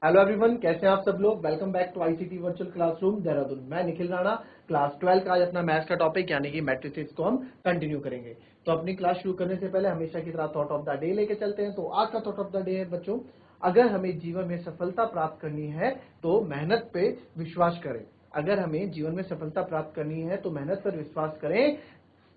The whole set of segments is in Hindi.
हेलो एवरीवन, कैसे हैं आप सब लोग। Welcome back to ICT virtual classroom Dehradun. मैं निखिल राणा, क्लास 12 का आज अपना मैथ्स का टॉपिक यानी कि मैट्रिसेस को हम कंटिन्यू करेंगे। तो अपनी क्लास शुरू करने से पहले हमेशा की तरह थॉट ऑफ द डे लेके चलते हैं। तो आज का थॉट ऑफ द डे है बच्चों, अगर हमें जीवन में सफलता प्राप्त करनी है तो मेहनत पे विश्वास करें। अगर हमें जीवन में सफलता प्राप्त करनी है तो मेहनत पर विश्वास करें।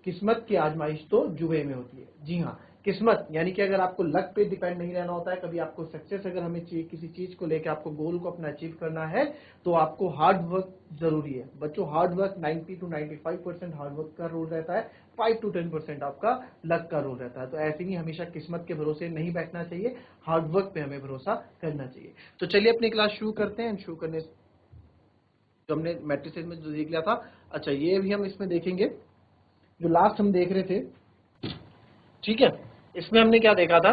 किस्मत की आजमाइश तो जुए में होती है। जी हाँ, किस्मत यानी कि अगर आपको लक पे डिपेंड नहीं रहना होता है, कभी आपको सक्सेस अगर हमें चाहिए, किसी चीज को लेकर आपको गोल को अपना अचीव करना है तो आपको हार्ड वर्क जरूरी है। बच्चों, hard work 90 to 95% hard work का रोल रहता है, 5 to 10% आपका लक का रोल रहता है। तो ऐसे ही हमेशा किस्मत के भरोसे नहीं बैठना चाहिए, हार्ड वर्क पे हमें भरोसा करना चाहिए। तो चलिए अपनी क्लास शुरू करते हैं। शुरू करने जो हमने मैट्रिसेस में जो देख लिया था, अच्छा ये भी हम इसमें देखेंगे जो लास्ट हम देख रहे थे। ठीक है, इसमें हमने क्या देखा था,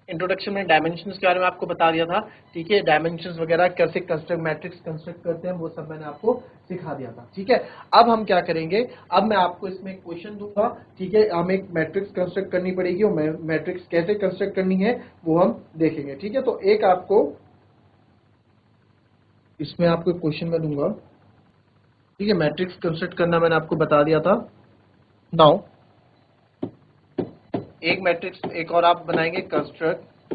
इंट्रोडक्शन में डायमेंशंस के बारे में आपको बता दिया था। ठीक है, डायमेंशंस वगैरह कैसे कंस्ट्रक्ट मैट्रिक्स कंस्ट्रक्ट करते हैं वो सब मैंने आपको सिखा दिया था। ठीक है, अब हम क्या करेंगे, अब मैं आपको इसमें एक क्वेश्चन दूंगा। ठीक है, हमें एक मैट्रिक्स कंस्ट्रक्ट करनी पड़ेगी और मैट्रिक्स कैसे कंस्ट्रक्ट करनी है वो हम देखेंगे। ठीक है, तो एक आपको इसमें आपको क्वेश्चन मैं दूंगा। ठीक है, मैट्रिक्स कंस्ट्रक्ट करना मैंने आपको बता दिया था। नाउ एक मैट्रिक्स एक और आप बनाएंगे, construct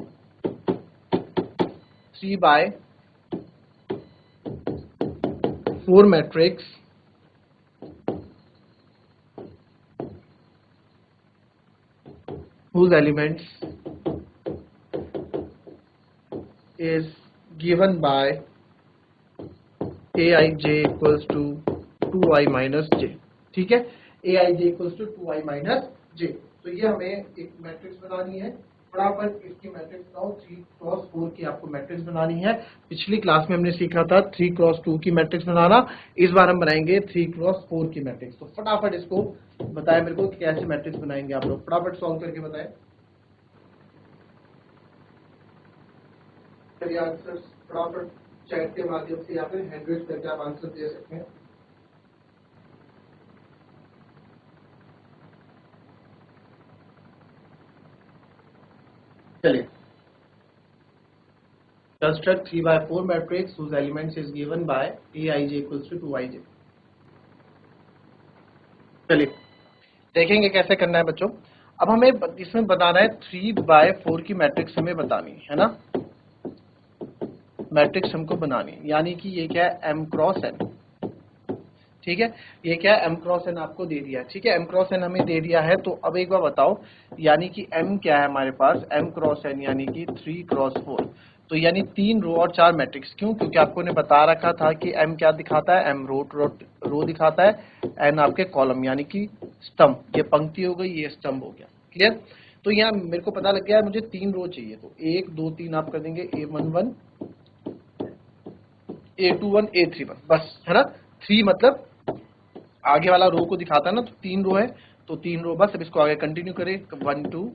3/4 matrix whose elements is given by aij equals to 2i minus j। ठीक है, aij equals to 2i minus j। तो ये हमें एक मैट्रिक्स बनानी है। फटाफट इसकी मैट्रिक्स बनाओ। 3x4 की आपको मैट्रिक्स बनानी है। पिछली क्लास में हमने सीखा था 3x2 की मैट्रिक्स बनाना। इस बार हम बनाएंगे 3x4 की मैट्रिक्स। तो फटाफट इसको बताएं मेरे को कि कैसे मैट्रिक्स बनाएंगे आप लोग, फटाफट सॉल्व करके बताएं। आंसर फटाफट चैट के माध्यम से या फिर हैंड रेज करके आप आंसर दे सकते हैं। चलिए, construct 3/4 matrix whose elements is given by aij equals to 2ij। चलिए देखेंगे कैसे करना है बच्चों। अब हमें इसमें बताना है 3/4 की मैट्रिक्स हमें बतानी है ना, मैट्रिक्स हमको बनानी है, यानी कि ये क्या है, m क्रॉस n। ठीक है, ये क्या है, m क्रॉस n आपको दे दिया है। ठीक है, m क्रॉस n हमें दे दिया है। तो अब एक बार बताओ, यानी कि m क्या है हमारे पास, m क्रॉस n यानी कि 3x4। तो यानी 3 रो और 4 मैट्रिक्स। क्यों? क्योंकि आपको ने बता रखा था कि m क्या दिखाता है, m रो दिखाता है, n आपके कॉलम यानी कि स्तंभ। ये पंक्ति हो गई, ये स्तंभ हो गया। क्लियर? तो यहाँ मेरे को पता लग गया है मुझे 3 रो चाहिए। तो 1 2 3 आप कर देंगे, a11 a21 a31, बस है ना। 3 मतलब आगे वाला रो को दिखाता है ना, तो 3 रो है तो 3 रो बस। अब इसको आगे कंटिन्यू करें 1 2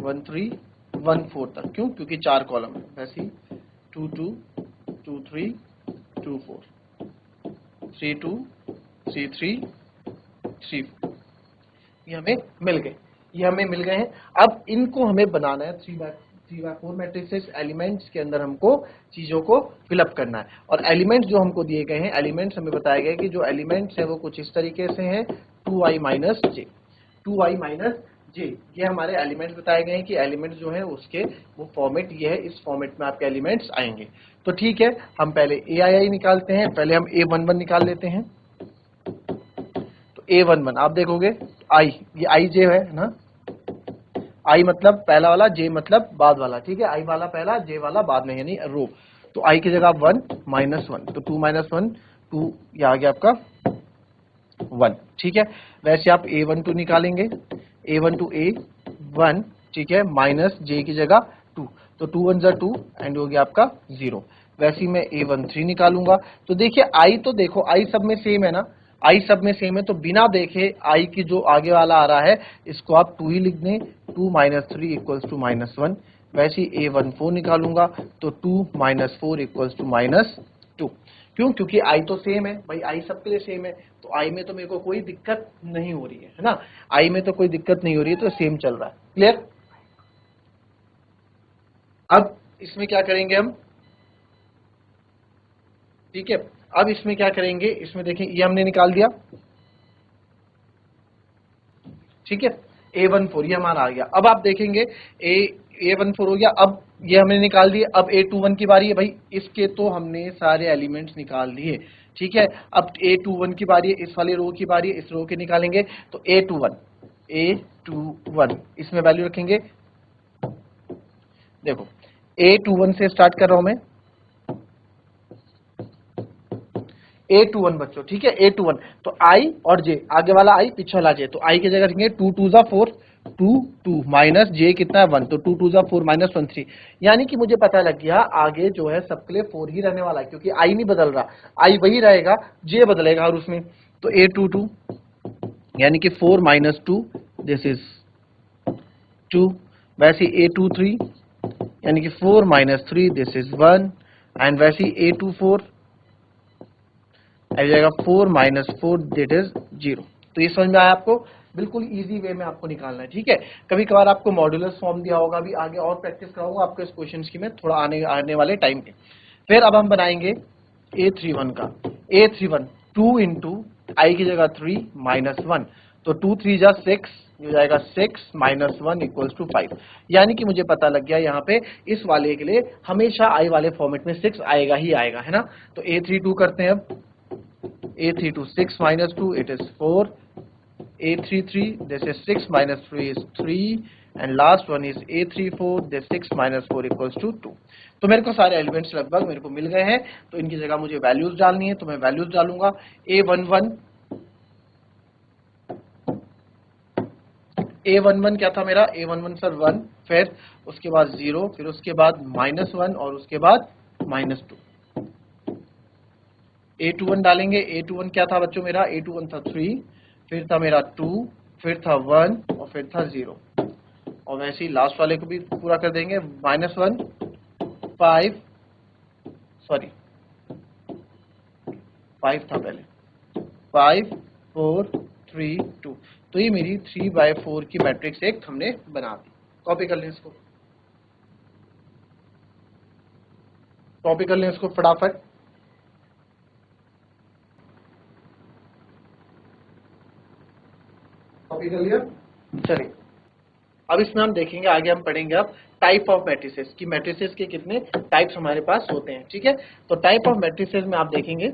1 3 1 4 तक। क्यों? क्योंकि 4 कॉलम है। वैसे ही 2 2 2 3 2 4 3 2 3 3 3 4। ये हमें मिल गए, ये हमें मिल गए हैं। अब इनको हमें बनाना है 3/4 मैट्रिसेस। एलिमेंट्स के अंदर हमको चीजों को फिलअप करना है। और एलिमेंट्स जो हमको दिए गए हैं, एलिमेंट्स हमें बताया गया कि जो एलिमेंट्स हैं वो कुछ इस तरीके से हैं, 2i माइनस जे। 2i माइनस जे, ये हमारे एलिमेंट्स बताए गए हैं कि एलिमेंट्स जो है उसके वो फॉर्मेट ये है, इस फॉर्मेट में आपके एलिमेंट्स आएंगे। तो ठीक है, हम पहले ai निकालते हैं। पहले हम a11 निकाल लेते हैं। तो a11 आप देखोगे आई, ये आई जे है ना। आई मतलब पहला वाला, जे मतलब बाद वाला। ठीक है, आई वाला पहला, जे वाला बाद में, यानी रो। तो आई की जगह 1 -1, तो 2 - 1 2, ये आ गया आपका 1। ठीक है, वैसे आप a12 निकालेंगे, a12 a1। ठीक है, माइनस जे की जगह 2, तो 2 1 2 एंड हो गया आपका 0। वैसे ही मैं a13 निकालूंगा। तो देखिए आई, तो देखो आई सब में सेम है ना, आई सब में सेम है। तो बिना देखे आई की जो आगे वाला आ रहा है इसको आप 2 ही लिख दें, 2 - 3 इक्वल्स टू -1। वैसे ही a14 निकालूंगा तो 2 - 4 इक्वल्स टू -2। क्यों? क्योंकि आई तो सेम है भाई, आई सबके लिए सेम है। तो आई में तो मेरे को कोई दिक्कत नहीं हो रही है ना, आई में तो कोई दिक्कत नहीं हो रही है, तो सेम चल रहा है। क्लियर? अब इसमें क्या करेंगे हम, ठीक है, अब इसमें क्या करेंगे, इसमें देखें ये हमने निकाल दिया, ठीक है, A14 ये हमारा आ गया। अब आप देखेंगे A14 हो गया, अब ये हमने निकाल दिए। अब A21 की बारी है भाई, इसके तो हमने सारे एलिमेंट्स निकाल दिए, ठीक है। अब A21 की बारी है, इस वाले रो की बारी है, इस रो के निकालेंगे। तो A21 इसमें वैल्यू रखेंगे, देखो A21 से स्टार्ट कर रहा हूं मैं, A21 बच्चों, ठीक है, A21। तो I और J, आगे वाला I पीछे वाला J, तो I की जगह रखेंगे 2 2 4, 2 2 माइनस J कितना है 1, तो 2 2 4 माइनस 1 3। यानी कि मुझे पता लग गया आगे जो है सबके लिए 4 ही रहने वाला है, क्योंकि I नहीं बदल रहा, I वही रहेगा, J बदलेगा और उसमें। तो A22 यानी कि 4 माइनस 2, दिस इज 2। वैसे A23 यानी कि 4 माइनस 3, दिस इज 1। एंड वैसे A24 आ जाएगा 4 माइनस 4, दैट इज 0। तो ये समझ में आया आपको, बिल्कुल इजी वे में आपको निकालना है, ठीक है। कभी कभार आपको मॉड्यूलस फॉर्म दिया होगा, अभी आगे और प्रैक्टिस कराऊंगा आपको इस क्वेश्चंस की मैं थोड़ा आने वाले टाइम पे। फिर अब हम बनाएंगे A31 का। A31 2 इंटू आई की जगह 3 माइनस 1, तो 2 3 जा 6, हो जाएगा 6 माइनस 1 इक्वल्स टू 5। यानी कि मुझे पता लग गया यहाँ पे इस वाले के लिए हमेशा आई वाले फॉर्मेट में 6 आएगा ही आएगा, है ना। तो A32 करते हैं अब, A32 6 minus 2, it is 4. A33, this is 6 minus 3 is 3, and last one is A34, this 6 minus 4 equals to 2। तो मेरे को सारे एलिमेंट्स लगभग मेरे को मिल गए हैं, तो इनकी जगह मुझे वैल्यूज डालनी है, तो मैं वैल्यूज डालूंगा। A11 क्या था मेरा, A11 सर 1, फिर उसके बाद 0, फिर उसके बाद -1 और उसके बाद -2। A21 डालेंगे, A21 क्या था बच्चों मेरा, A21 था 3, फिर था मेरा 2, फिर था 1 और फिर था 0। और वैसे ही लास्ट वाले को भी पूरा कर देंगे, -1 5, सॉरी 5 था पहले, 5 4 3 2। तो ये मेरी 3/4 की मैट्रिक्स एक हमने बना दी। कॉपी कर लें इसको, कॉपी कर लें इसको फटाफट। कॉपी कर लिया, चलिए अब इसमें हम देखेंगे, आगे हम पढ़ेंगे अब टाइप ऑफ मैट्रिसेस की, मैट्रिसेस के कितने टाइप्स हमारे पास होते हैं, ठीक है। तो टाइप ऑफ मैट्रिसेस में आप देखेंगे,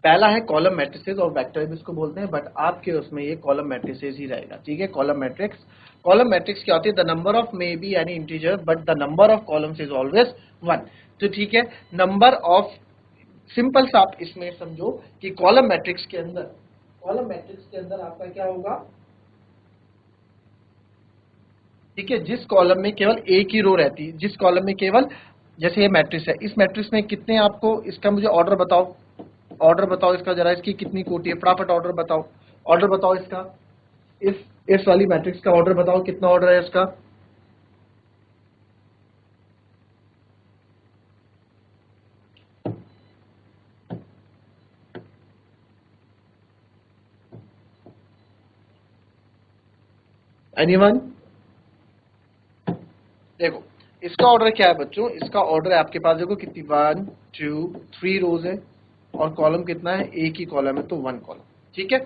पहला है कॉलम मैट्रिसेस और वेक्टर भी इसको बोलते हैं, बट आपके उसमें ये कॉलम मैट्रिसेस ही रहेगा, ठीक है। कॉलम मैट्रिक्स, कॉलम मैट्रिक्स क्या होती है, the number of may be any integer but the number of columns is always 1। तो ठीक है, नंबर ऑफ, सिंपल सा आप इसमें समझो कि कॉलम मैट्रिक्स के अंदर, कॉलम मैट्रिक्स के अंदर आपका क्या होगा, ठीक है, जिस कॉलम में केवल एक ही रो रहती है, जिस कॉलम में केवल, जैसे ये मैट्रिक्स है, इस मैट्रिक्स में कितने आपको, इसका मुझे ऑर्डर बताओ, ऑर्डर बताओ इसका जरा, इसकी कितनी कोटी है, फटाफट ऑर्डर बताओ, ऑर्डर बताओ इसका, इस वाली मैट्रिक्स का ऑर्डर बताओ, कितना ऑर्डर है इसका। एनीवन, देखो इसका ऑर्डर क्या है बच्चों, इसका ऑर्डर है आपके पास, देखो कितनी 1 2 3 रोज है और कॉलम कितना है, एक ही कॉलम है, तो 1 कॉलम, ठीक है,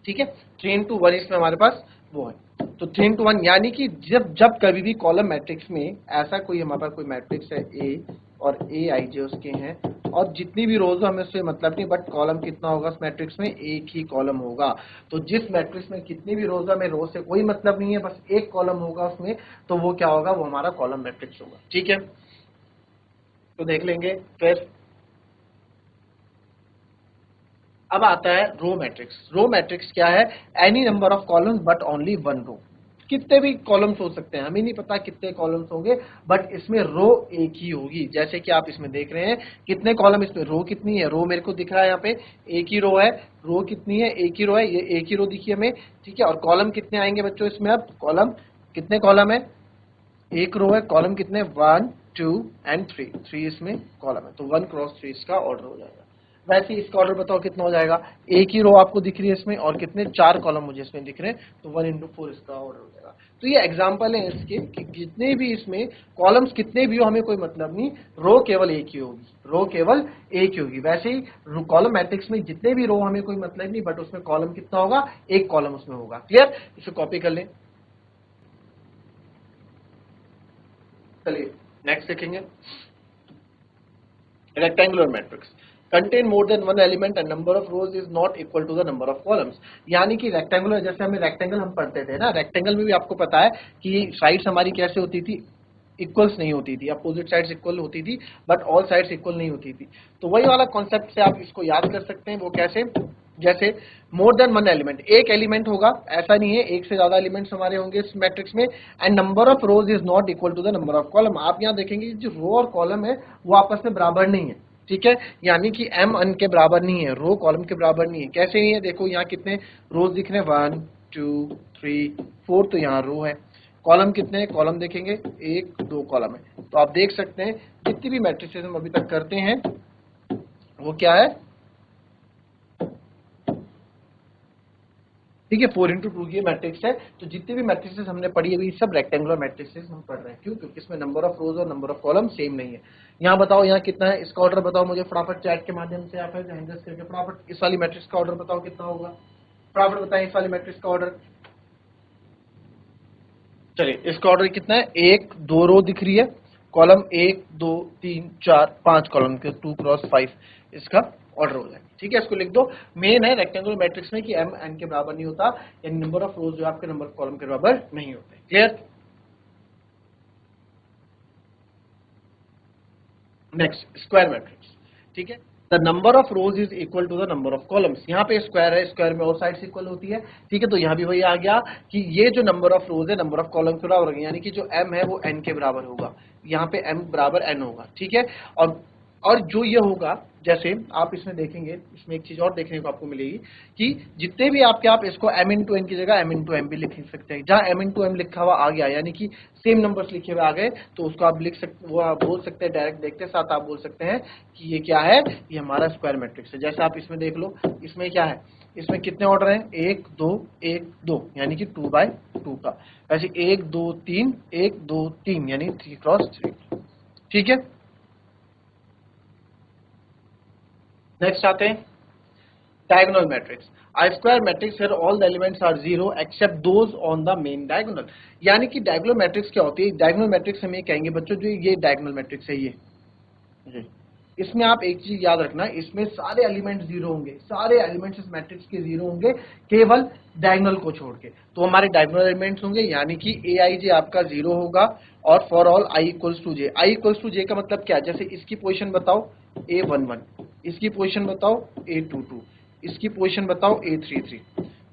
ठीक है। 3 into 1 इसमें हमारे पास वो है, तो 3 into 1 यानी कि जब जब कभी भी कॉलम मैट्रिक्स में ऐसा कोई हमारे पास कोई मैट्रिक्स है ए और ए आई जे उसके हैं, और जितनी भी रोज हमें उससे मतलब नहीं, बट कॉलम कितना होगा उस मैट्रिक्स में, एक ही कॉलम होगा। तो जिस मैट्रिक्स में कितनी भी रोज हमें रोज से कोई मतलब नहीं है, बस एक कॉलम होगा उसमें, तो वो क्या होगा, वो हमारा कॉलम मैट्रिक्स होगा, ठीक है। तो देख लेंगे फिर। अब आता है रो मैट्रिक्स। रो मैट्रिक्स क्या है, any number of columns but only 1 रो। कितने भी कॉलम्स हो सकते हैं, हमें नहीं पता कितने कॉलम्स होंगे, बट इसमें रो एक ही होगी। जैसे कि आप इसमें देख रहे हैं कितने कॉलम, इसमें रो कितनी है, रो मेरे को दिख रहा है यहाँ पे एक ही रो है, रो कितनी है, एक ही रो है, ये एक ही रो दिखी हमें, ठीक है। और कॉलम कितने आएंगे बच्चों इसमें, अब कॉलम कितने कॉलम है, एक रो है, कॉलम कितने 1 2 एंड 3, 3 इसमें कॉलम है, तो 1 क्रॉस 3 इसका ऑर्डर हो जाएगा। वैसे ही इसका ऑर्डर बताओ कितना हो जाएगा, एक ही रो आपको दिख रही है इसमें और कितने 4 कॉलम मुझे इसमें दिख रहे हैं, तो 1 into 4 इसका ऑर्डर हो जाएगा। तो ये एग्जांपल है इसके कि जितने भी इसमें कॉलम्स कितने भी हो हमें कोई मतलब नहीं, रो केवल एक ही होगी, रो केवल एक ही होगी। वैसे ही कॉलम मैट्रिक्स में जितने भी रो हमें कोई मतलब नहीं, बट उसमें कॉलम कितना होगा, एक कॉलम उसमें होगा। क्लियर, इसे कॉपी कर लें। चलिए नेक्स्ट देखेंगे, rectangular matrix contain more than one element and number of rows is not equal to the number of columns। यानी कि रेक्टेंगुलर, जैसे हमें रेक्टेंगल हम पढ़ते थे ना, रेक्टेंगल में भी आपको पता है कि साइड्स हमारी कैसे होती थी, इक्वल्स नहीं होती थी, अपोजिट साइड्स इक्वल होती थी बट ऑल साइड्स इक्वल नहीं होती थी। तो वही वाला कॉन्सेप्ट से आप इसको याद कर सकते हैं। वो कैसे, जैसे मोर देन वन एलिमेंट, एक एलिमेंट होगा, ऐसा नहीं है एक से ज्यादा एलिमेंट्स हमारे होंगे इस मैट्रिक्स में, and number of rows is not equal to the number of column. आप यहाँ देखेंगे जो रो और कॉलम है वो आपस में बराबर नहीं है, ठीक है, यानी कि m n के बराबर नहीं है, रो कॉलम के बराबर नहीं है। कैसे नहीं है, देखो यहाँ कितने रोज दिख रहे हैं, 1 2 3 4, तो यहाँ रो है। कॉलम कितने हैं, कॉलम देखेंगे 1 2 कॉलम है। तो आप देख सकते हैं जितनी भी मैट्रिसेस हम अभी तक करते हैं वो क्या है, ठीक है, 4 into 2 की मैट्रिक्स है। तो जितने भी मैट्रिसेस हमने पढ़ी है सब रेक्टेंगुलर मैट्रिसेस हम पढ़ रहे हैं। क्यों, क्योंकि इसमें नंबर ऑफ रोज और नंबर ऑफ कॉलम सेम नहीं है। यहाँ बताओ यहाँ कितना है, इसका ऑर्डर बताओ मुझे फटाफट चैट के माध्यम से, आप हैंडल्स करके फटाफट इस वाली मैट्रिक्स का ऑर्डर बताओ कितना होगा, फटाफट बताएं इस वाली मैट्रिक्स का ऑर्डर। चलिए इसका ऑर्डर कितना है, 1 2 रो दिख रही है, कॉलम 1 2 3 4 5 कॉलम के 2 क्रॉस 5 इसका ऑर्डर हो जाएगा। ठीक है, इसको लिख दो। मेन है रेक्टेंगुलर मैट्रिक्स में कि m n के बराबर नहीं होता, यानी नंबर ऑफ रोज जो आपके नंबर ऑफ कॉलम के बराबर नहीं होते। क्लियर। नेक्स्ट स्क्वायर मैट्रिक्स, ठीक है, the number of rows is equal to the number of columns. यहाँ पे स्क्वायर है, स्क्वायर में और साइड्स इक्वल होती है, ठीक है, तो यहाँ भी वही आ गया कि ये जो नंबर ऑफ रोज है नंबर ऑफ कॉलम के बराबर होगा, यानी कि जो m है वो n के बराबर होगा, यहाँ पे m बराबर n होगा। ठीक है, और जो ये होगा, जैसे आप इसमें देखेंगे, इसमें एक चीज और देखने को आपको मिलेगी कि जितने भी आपके, आप इसको m इंटू एन की जगह m इंटू एम भी लिख सकते हैं। जहां m इंटू एम लिखा हुआ आ गया, यानी कि सेम नंबर्स लिखे हुए आ गए, तो उसको आप लिख सकते, वो आप बोल सकते हैं डायरेक्ट देखते साथ आप बोल सकते हैं कि ये क्या है, ये हमारा स्क्वायर मैट्रिक्स है। जैसे आप इसमें देख लो, इसमें क्या है, इसमें कितने ऑर्डर हैं, 1 2 1 2, यानी कि 2 by 2 का। वैसे 1 2 3 1 2 3 यानी 3 क्रॉस 3। ठीक है, नेक्स्ट आते हैं diagonal matrix. A square matrix where all the elements are zero except those on the main diagonal। यानी कि डायगोनल मैट्रिक्स क्या होती है, डायगोनल मैट्रिक्स हम ये कहेंगे बच्चों, जो ये डायगोनल मैट्रिक्स है ये, इसमें आप एक चीज याद रखना, इसमें सारे एलिमेंट जीरो होंगे, सारे एलिमेंट्स इस मैट्रिक्स के जीरो होंगे केवल डायगोनल को छोड़ के। तो हमारे डायगोनल एलिमेंट्स होंगे, यानी कि ए आई जे आपका जीरो होगा, और for all I equals to J. I equals to J का मतलब क्या है, जैसे इसकी पोजीशन बताओ A11, इसकी पोजीशन बताओ A22, इसकी पोजीशन बताओ A33।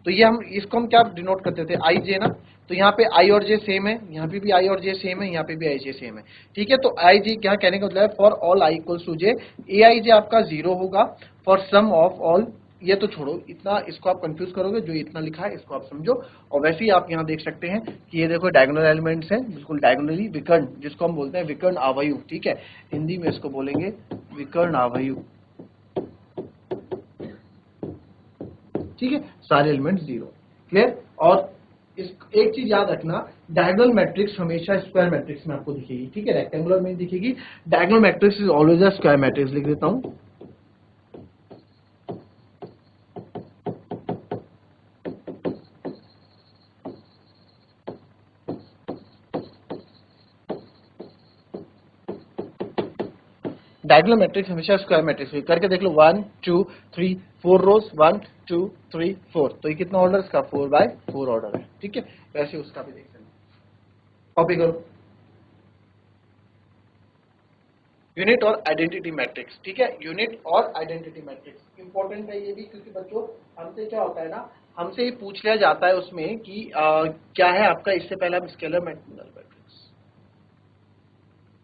तो ये हम इसको हम क्या डिनोट करते थे, आई जे ना। तो यहाँ पे आई और जे सेम है, यहाँ पे भी आई और जे सेम है, यहाँ पे भी आई जे सेम है। ठीक है, तो आई जे क्या कहने का मतलब है, for all I equals to J, A I J आपका जीरो होगा फॉर सम ऑफ ऑल। ये तो छोड़ो, इतना इसको आप कंफ्यूज करोगे, जो इतना लिखा है इसको आप समझो। और वैसे ही आप यहाँ देख सकते हैं कि ये देखो डायगोनल एलिमेंट्स हैं, बिल्कुल डायगोनली विकर्ण, जिसको हम बोलते हैं विकर्ण आव्यूह। ठीक है, हिंदी में इसको बोलेंगे विकर्ण आव्यूह। ठीक है, सारे एलिमेंट जीरो। क्लियर। और इस एक चीज याद रखना, डायगोनल मैट्रिक्स हमेशा स्क्वायर मैट्रिक्स में आपको दिखेगी। ठीक है, रेक्टेंगुलर में दिखेगी, diagonal matrix is always a square matrix. लिख देता हूं, डायगोनल मैट्रिक्स हमेशा स्क्वायर मैट्रिक्स में। करके देख लो, 1 2 3 4 रोज, 1 2 3 4, तो ये कितना ऑर्डर इसका, 4 by 4 ऑर्डर है। ठीक है, वैसे उसका भी देख लेंगे। कॉपी करो, यूनिट और आइडेंटिटी मैट्रिक्स। ठीक है, यूनिट और आइडेंटिटी मैट्रिक्स इंपॉर्टेंट है ये भी, क्योंकि बच्चों हमसे क्या होता है ना, हमसे ये पूछ लिया जाता है उसमें कि क्या है आपका, इससे पहले हम स्केलर मैट्रिक्स।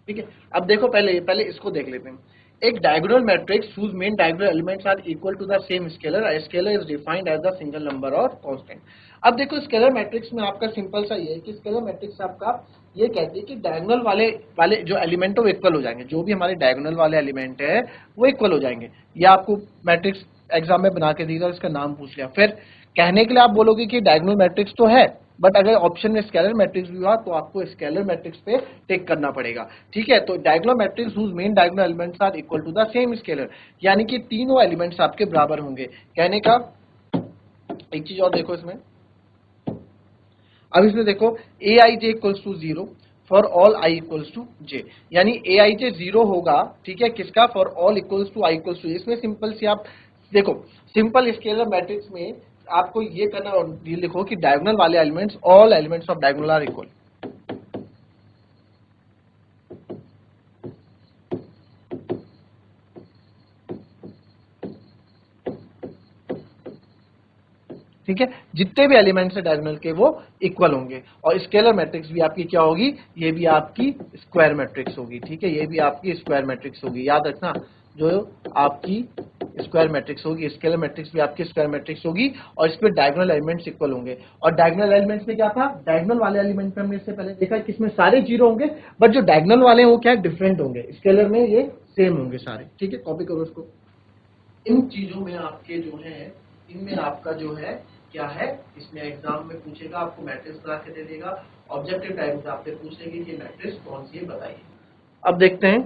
ठीक है, अब देखो पहले इसको देख लेते हैं। एक diagonal matrix whose main diagonal elements are equal to the same scalar, a scalar is defined as a single number or constant। अब देखो स्केलर मैट्रिक्स में आपका सिंपल सा ये है कि स्केलर मैट्रिक्स आपका ये कहती है कि डायगोनल वाले जो एलिमेंट है वो इक्वल हो जाएंगे, जो भी हमारे डायगोनल वाले एलिमेंट है वो इक्वल हो जाएंगे। ये आपको मैट्रिक्स एग्जाम में बना के दी था, इसका नाम पूछ लिया। फिर कहने के लिए आप बोलोगे कि डायगोनल मैट्रिक्स तो है, बट अगर ऑप्शन में स्केलर मैट्रिक्स भी हुआ तो आपको स्केलर मैट्रिक्स पे टिक करना पड़ेगा। ठीक है, तो diagonal matrix whose main diagonal elements are equal to the same scalar, यानी कि तीनों एलिमेंट्स आपके बराबर होंगे। कहने का एक चीज और देखो इसमें, अब इसमें देखो A I J equals to 0 for all I equals to J, यानी ए आई जे 0 होगा, ठीक है, किसका, for all equals to I equals to. इसमें सिंपल सी आप देखो, सिंपल स्केलर मैट्रिक्स में आपको ये करना, ये लिखो कि डायगोनल वाले elements, all elements of diagonal are equal. ठीक है, जितने भी एलिमेंट्स है डायगोनल के वो इक्वल होंगे। और स्केलर मैट्रिक्स भी आपकी क्या होगी, ये भी आपकी स्क्वायर मैट्रिक्स होगी। ठीक है, ये भी आपकी स्क्वायर मैट्रिक्स होगी, याद रखना, जो आपकी स्क्वायर मैट्रिक्स होगी, स्केलर मैट्रिक्स भी आपकी स्क्वायर मैट्रिक्स होगी। और इसमें डायगोनल एलिमेंट्स इक्वल होंगे। और डायगोनल एलिमेंट्स में क्या था, डायगोनल वाले एलिमेंट पे हमने इससे पहले देखा कि इसमें सारे 0 होंगे, बट जो डायगोनल वाले हैं वो क्या डिफरेंट होंगे, स्केलर में ये सेम होंगे सारे। ठीक है, कॉपी करो उसको। इन चीजों में आपके जो है, इनमें आपका जो है क्या है, इसमें एग्जाम में पूछेगा, आपको मैट्रिक्स बना के दे देगा, ऑब्जेक्टिव टाइप से आपसे पूछेगी कि मैट्रिक्स कौन सी है बताइए। अब देखते हैं,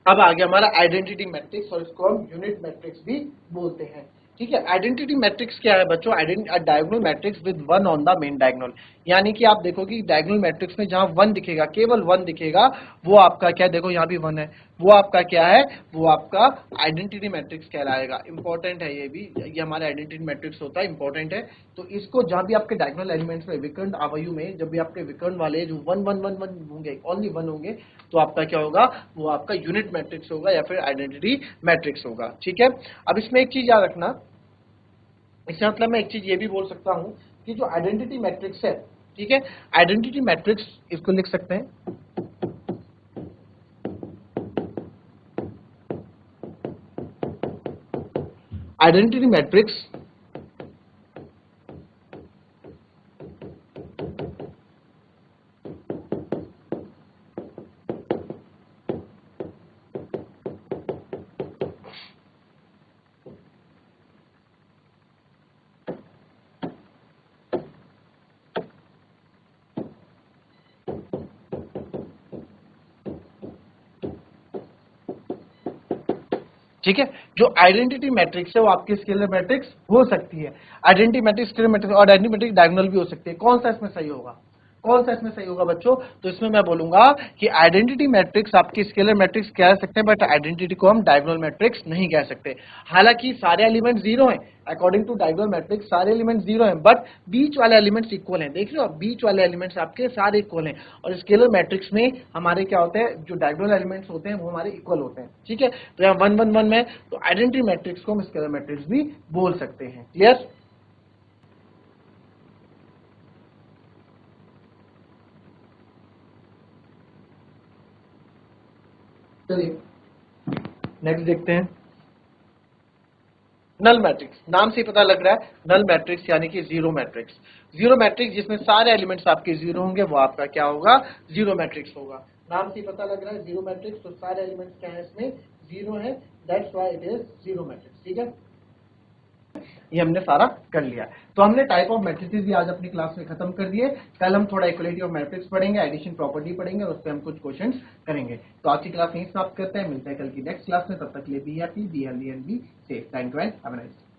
अब आ गया हमारा आइडेंटिटी मैट्रिक्स, और इसको हम यूनिट मैट्रिक्स भी बोलते हैं। ठीक है, आइडेंटिटी मैट्रिक्स क्या है बच्चों, diagonal matrix with 1 on the main diagonal, यानी कि आप देखो कि डायगोनल मैट्रिक्स में जहां 1 दिखेगा, केवल 1 दिखेगा, वो आपका क्या, देखो यहाँ भी 1 है, वो आपका क्या है, वो आपका आइडेंटिटी मैट्रिक्स कहलाएगा। इंपॉर्टेंट है ये भी, ये हमारा आइडेंटिटी मैट्रिक्स होता है, इंपॉर्टेंट है। तो इसको जहां भी आपके डायगोनल एलिमेंट्स में विकर्ण अवयव में जब भी आपके विकर्ण वाले जो 1 1 1 1 होंगे, ओनली 1 होंगे, तो आपका क्या होगा, वो आपका यूनिट मैट्रिक्स होगा या फिर आइडेंटिटी मैट्रिक्स होगा। ठीक है, अब इसमें एक चीज याद रखना, इसका मतलब मैं एक चीज ये भी बोल सकता हूं कि जो आइडेंटिटी मैट्रिक्स है, ठीक है, आइडेंटिटी मैट्रिक्स इसको लिख सकते हैं आइडेंटिटी मैट्रिक्स ठीक है, जो आइडेंटिटी मैट्रिक्स है वो आपकी स्केलर मैट्रिक्स हो सकती है, आइडेंटिटी मैट्रिक्स, स्केलर मैट्रिक्स, और आइडेंटिटी मैट्रिक्स डायगोनल भी हो सकती है। कौन सा इसमें सही होगा, कौन सा इसमें सही होगा बच्चों, तो इसमें मैं बोलूंगा कि आइडेंटिटी मैट्रिक्स आपकी स्केलर मैट्रिक्स कह सकते हैं, बट आइडेंटिटी को हम डायगोनल मैट्रिक्स नहीं कह सकते। हालांकि सारे एलिमेंट 0 हैं, अकॉर्डिंग टू डायगोनल मैट्रिक्स सारे एलिमेंट 0 हैं, बट बीच वाले एलिमेंट्स इक्वल हैं। देख रहे हो, बीच वाले एलिमेंट्स आपके सारे इक्वल हैं, और स्केलर मैट्रिक्स में हमारे क्या होते हैं, जो डायगोनल एलिमेंट्स होते हैं वो हमारे इक्वल होते हैं। ठीक है, तो यहाँ 1 1 1 में, तो आइडेंटिटी मैट्रिक्स को हम स्केलर मैट्रिक्स भी बोल सकते हैं। क्लियर, चलिए नेक्स्ट देखते हैं। नल मैट्रिक्स, नाम से ही पता लग रहा है, नल मैट्रिक्स यानी कि जीरो मैट्रिक्स। जीरो मैट्रिक्स जिसमें सारे एलिमेंट्स आपके जीरो होंगे, वो आपका क्या होगा, जीरो मैट्रिक्स होगा। नाम से ही पता लग रहा है जीरो मैट्रिक्स, तो सारे एलिमेंट्स क्या है इसमें, जीरो है, that's why it is zero matrix. ठीक है, ये हमने सारा कर लिया। तो हमने टाइप ऑफ मैट्रिसेस भी आज अपनी क्लास में खत्म कर दिए। कल हम थोड़ा इक्वलिटी ऑफ मैट्रिक्स पढ़ेंगे, एडिशन प्रॉपर्टी पढ़ेंगे, और उस पर हम कुछ क्वेश्चंस करेंगे। तो आज की क्लास यहीं समाप्त करते हैं, मिलते हैं कल की नेक्स्ट क्लास में, तब तक के लिए be happy, be healthy and be safe. Thank you and have a nice day.